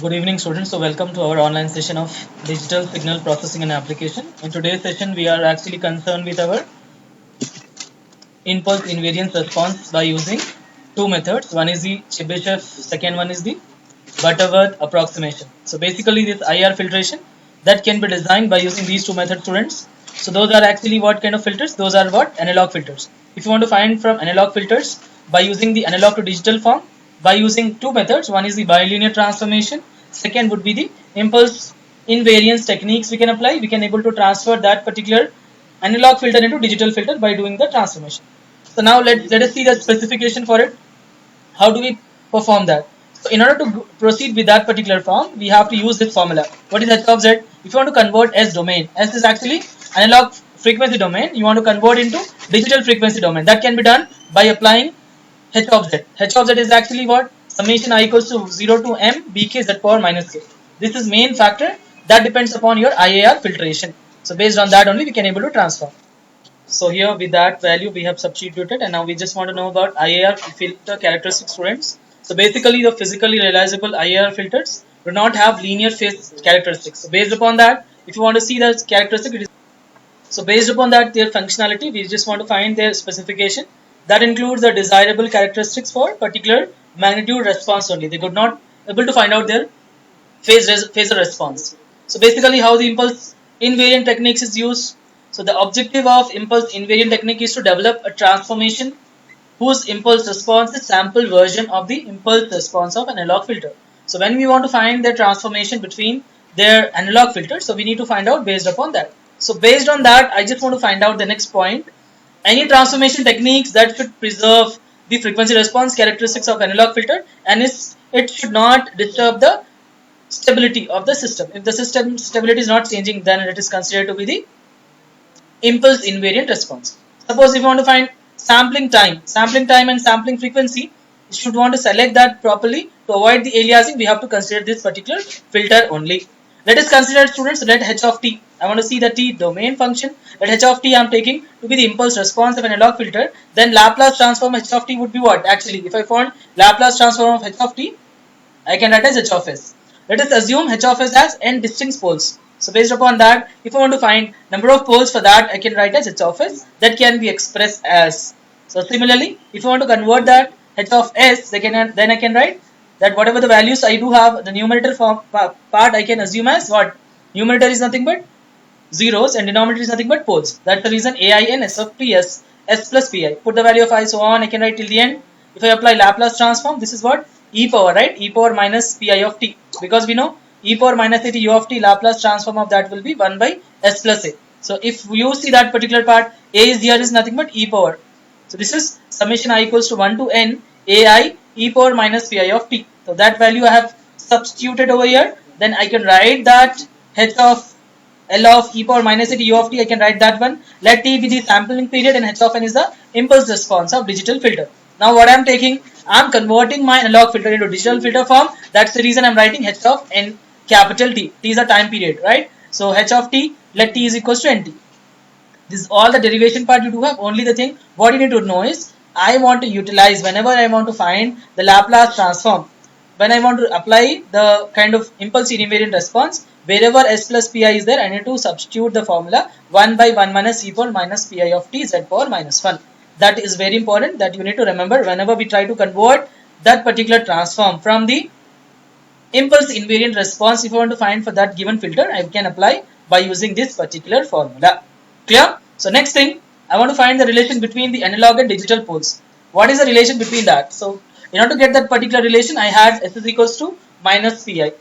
Good evening, students. So, welcome to our online session of digital signal processing and application. In today's session, we are actually concerned with our impulse invariance response by using two methods. One is the Chebyshev, second one is the Butterworth approximation. So, basically, this IR filtration that can be designed by using these two methods, students. So, those are actually what kind of filters? Those are what? Analog filters. If you want to find from analog filters by using the analog to digital form, by using two methods, one is the bilinear transformation, second would be the impulse invariance techniques we can apply. We can able to transfer that particular analog filter into digital filter by doing the transformation. So now let us see the specification for it. How do we perform that? So in order to proceed with that particular form, we have to use this formula. What is h of z? If you want to convert S domain, S is actually analog frequency domain. You want to convert into digital frequency domain. That can be done by applying h of z. H of z is actually what? Summation I equals to 0 to m bk z power minus k. This is main factor that depends upon your IAR filtration. So based on that only we can able to transform. So here with that value we have substituted, and now we just want to know about IAR filter characteristics, students. So basically the physically realizable IAR filters do not have linear phase characteristics. So based upon that, if you want to see the characteristic, it is so based upon that their functionality, we just want to find their specification. That includes the desirable characteristics for particular magnitude response only. They could not able to find out their phasor response. So basically how the impulse invariant techniques is used. So the objective of impulse invariant technique is to develop a transformation whose impulse response is sample version of the impulse response of an analog filter. So when we want to find the transformation between their analog filters, so we need to find out based upon that. So based on that, I just want to find out the next point. Any transformation techniques that should preserve the frequency response characteristics of analog filter, and it should not disturb the stability of the system. If the system stability is not changing, then it is considered to be the impulse invariant response. Suppose if you want to find sampling time and sampling frequency, you should want to select that properly. To avoid the aliasing, we have to consider this particular filter only. Let us consider, students, let h of t. I want to see the t domain function. Let h of t I am taking to be the impulse response of an analog filter. Then Laplace transform h of t would be what? Actually, if I found Laplace transform of h of t, I can write as h of s. Let us assume h of s has n distinct poles. So based upon that, if I want to find number of poles for that, I can write as h of s. That can be expressed as. So similarly, if I want to convert that h of s, then I can write that whatever the values I do have, the numerator form part I can assume as what? Numerator is nothing but zeros and denominator is nothing but poles. That's the reason ain s of t s plus pi. Put the value of I so on, I can write till the end. If I apply Laplace transform, this is what? E power, right? E power minus pi of t. Because we know e power minus at u of t, Laplace transform of that will be 1 by s plus a. So if you see that particular part, a is here is nothing but e power. So this is summation I equals to 1 to n ai e power minus pi of t. So that value I have substituted over here. Then I can write that h of L of e power minus at u of t, I can write that one. Let t be the sampling period and h of n is the impulse response of digital filter. Now what I am taking, I am converting my analog filter into digital filter form. That's the reason I am writing h of n capital T. T is the time period, right? So h of t, let t is equals to nt. This is all the derivation part you do have. Only the thing what you need to know is I want to utilize whenever I want to find the Laplace transform. When I want to apply the kind of impulse invariant response, wherever s plus pi is there, I need to substitute the formula 1 by 1 minus e power minus pi of t z power minus 1. That is very important that you need to remember whenever we try to convert that particular transform from the impulse invariant response. If you want to find for that given filter, I can apply by using this particular formula. Clear? So next thing, I want to find the relation between the analog and digital poles. What is the relation between that? So in order to get that particular relation, I had s is equals to minus pi.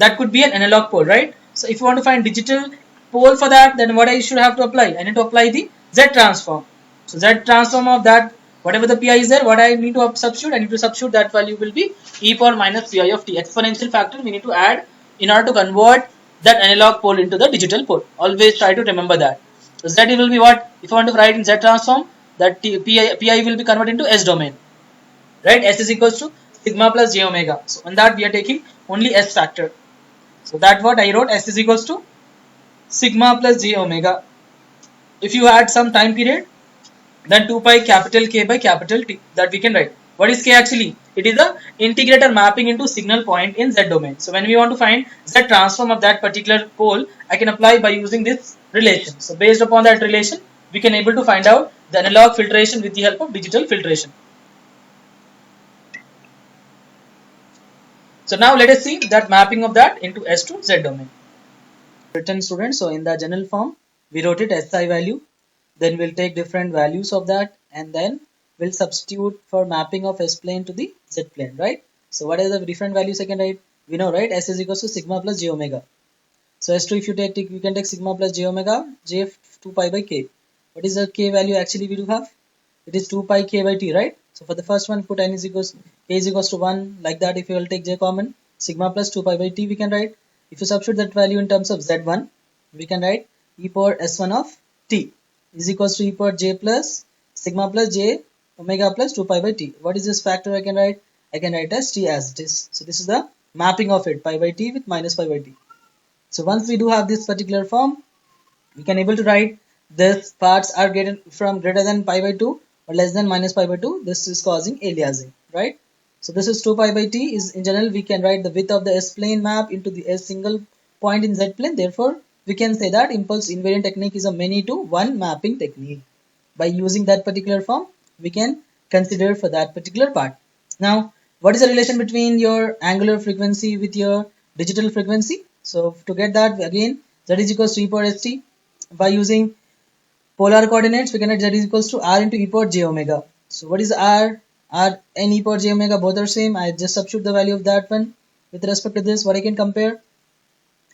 That could be an analog pole, right? So if you want to find digital pole for that, then what I should have to apply? I need to apply the Z transform. So Z transform of that, whatever the pi is there, what I need to substitute? I need to substitute that value will be e power minus pi of t. Exponential factor we need to add in order to convert that analog pole into the digital pole. Always try to remember that. So Z will be what? If you want to write in Z transform, that pi will be converted into S domain. Right? S is equals to sigma plus j omega. So on that we are taking only S factor. So that what I wrote, S is equals to sigma plus j omega. If you add some time period, then 2 pi capital K by capital T, that we can write. What is K actually? It is a integrator mapping into signal point in Z domain. So when we want to find Z transform of that particular pole, I can apply by using this relation. So based upon that relation, we can able to find out the analog filtration with the help of digital filtration. So now let us see that mapping of that into S to Z domain. Written students, so in the general form, we wrote it SI value, then we'll take different values of that and then we'll substitute for mapping of S plane to the Z plane, right? So what are the different values I can write? We know, right? S is equals to sigma plus j omega. So S2 if you take, you can take sigma plus j omega, j 2 pi by k. What is the k value actually we do have? It is 2 pi k by t, right? So for the first one, put n is equals, k is equals to 1, like that. If you will take j common, sigma plus 2 pi by t we can write. If you substitute that value in terms of z1, we can write e power s1 of t is equals to e power j plus sigma plus j omega plus 2 pi by t. What is this factor I can write? I can write as t as it is. So this is the mapping of it, pi by t with minus pi by t. So once we do have this particular form, we can able to write this parts are greater than pi by 2 or less than minus pi by 2. This is causing aliasing, right? So this is 2 pi by t is in general we can write the width of the S plane map into the S single point in Z plane. Therefore, we can say that impulse invariant technique is a many to one mapping technique. By using that particular form, we can consider for that particular part. Now, what is the relation between your angular frequency with your digital frequency? So to get that, again, Z is equals to e power st. By using polar coordinates, we can write Z is equals to r into e power j omega. So what is r? R and e power j omega both are same. I just substitute the value of that one. With respect to this, what I can compare?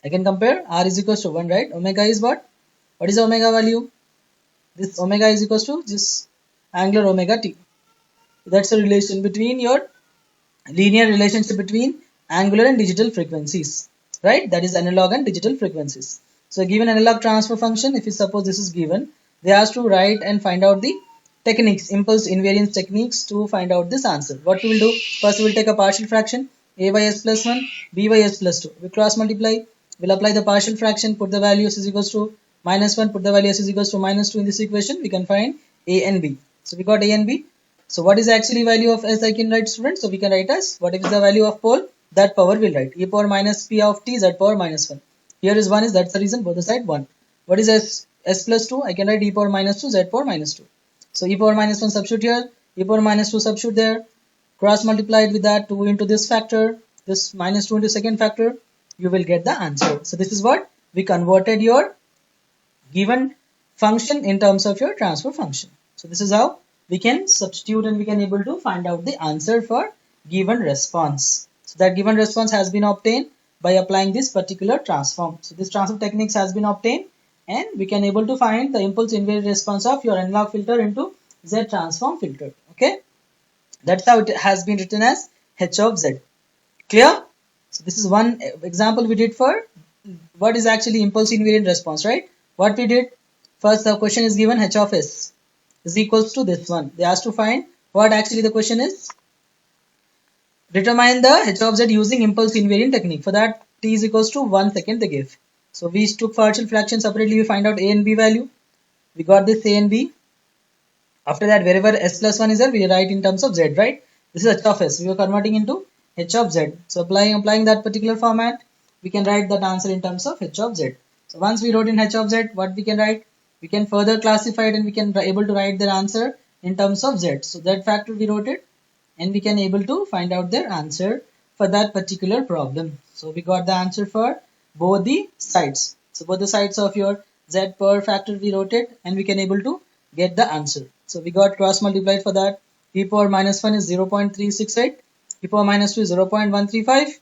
I can compare r is equals to 1, right? Omega is what? What is the omega value? This omega is equals to this angular omega t. That's a relation between your linear relationship between angular and digital frequencies, right? That is analog and digital frequencies. So given analog transfer function, if you suppose this is given, they ask to write and find out the techniques, impulse invariance techniques to find out this answer. What we will do? First we will take a partial fraction, a by s plus 1, b by s plus 2. We cross multiply, we'll apply the partial fraction, put the value s is equals to minus 1, put the value s is equals to minus 2 in this equation, we can find a and b. So we got a and b. So what is actually value of s I can write, students? So we can write as what is the value of pole, that power will write e power minus p of t z power minus 1. Here is 1 is, that's the reason both the side 1. What is s plus 2? I can write e power minus 2 z power minus 2. So e power minus 1 substitute here, e power minus 2 substitute there, cross multiplied with that 2 into this factor, this minus 2 into second factor, you will get the answer. So this is what we converted your given function in terms of your transfer function. So this is how we can substitute and we can able to find out the answer for given response. So that given response has been obtained by applying this particular transform. So this transform techniques has been obtained and we can able to find the impulse invariant response of your analog filter into Z transform filter. Okay, that's how it has been written as H of Z. Clear? So this is one example we did for what is actually impulse invariant response, right? What we did, first the question is given H of S is equals to this one. They asked to find what actually the question is. Determine the H of Z using impulse invariant technique. For that, t is equals to 1 second they give. So we took partial fraction separately, we find out a and b value. We got this a and b. After that, wherever s plus 1 is there, we write in terms of z, right? This is H of S. We are converting into H of Z. So applying that particular format, we can write that answer in terms of H of Z. So once we wrote in H of Z, what we can write? We can further classify it and we can able to write their answer in terms of Z. So that factor we wrote it and we can able to find out their answer for that particular problem. So we got the answer for both the sides. So both the sides of your Z power factor we wrote it and we can able to get the answer. So we got cross multiplied for that. E power minus 1 is 0.368. E power minus 2 is 0.135.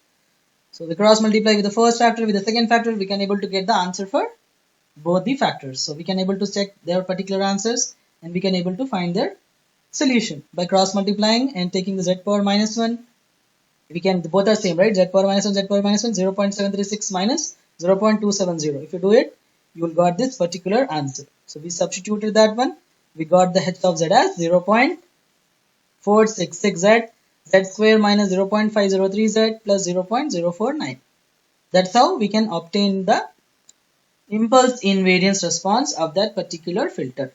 So we cross multiply with the first factor with the second factor, we can able to get the answer for both the factors. So we can able to check their particular answers and we can able to find their solution by cross multiplying and taking the Z power minus 1. We can, both are same, right? Z power minus 1, Z power minus 1, 0.736 minus 0.270. If you do it, you will got this particular answer. So we substituted that one. We got the H of Z as 0.466Z, Z square minus 0.503Z plus 0.049. That's how we can obtain the impulse invariance response of that particular filter.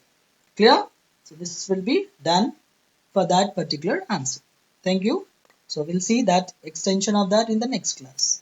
Clear? So this will be done for that particular answer. Thank you. So we'll see that extension of that in the next class.